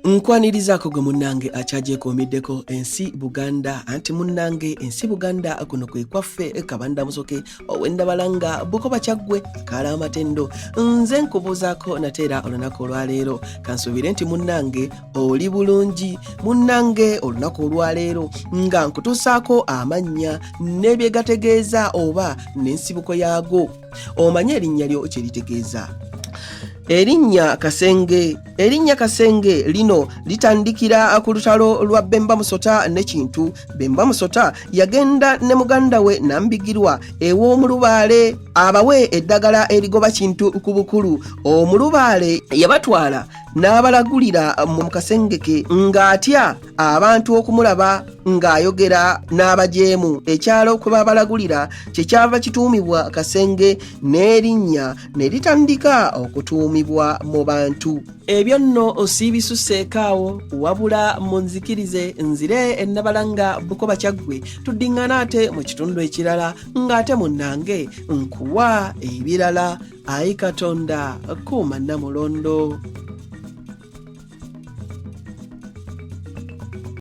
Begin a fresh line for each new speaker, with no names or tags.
Nkwanirizako gwe munnange akyagyekuumiddeko ensi Buganda anti munnange ensi Buganda kuno kwe kwaffe Kabanda Musoke ow'Endabalanga Bukoba Kyaggwe akaala amatendo. Nze nkubuuzaako nateera olunaku olwaleero kansuubire nti munnange oli bulungi. Munnange olunaku olwaleero nga nkutuusaako amannya n'ebyegategeeza oba n'ensibuko yaago. Omanye erinnya lyo kye litegeeza. Erinnya Kasenge lino litandikira ku lutalo lwa Bemba Musota ne Kintu. Bemba Musota yagenda ne muganda we Nambigirwa ew'Omulubaale abawe eddagala erigoba Kintu ku bukulu. Omulubaale yabatwala n'abalagulira mu kasengeke ng'atya abantu okumulaba ng'ayogera n'abajeemu. Ekyalo kwe babalagulira kyekyava kituumibwa Kasenge n'erinnya ne litandika okutuumibwa mu bantu. Ebyo nno siibisuseekaawo wabula munzikirize nzire Ennabalanga Bukoba Kyaggwe tuddiŋŋana ate mu kitundu ekirala ng'ate munnange nkuwa ebirala. Ayi Katonda kuuma Namulondo.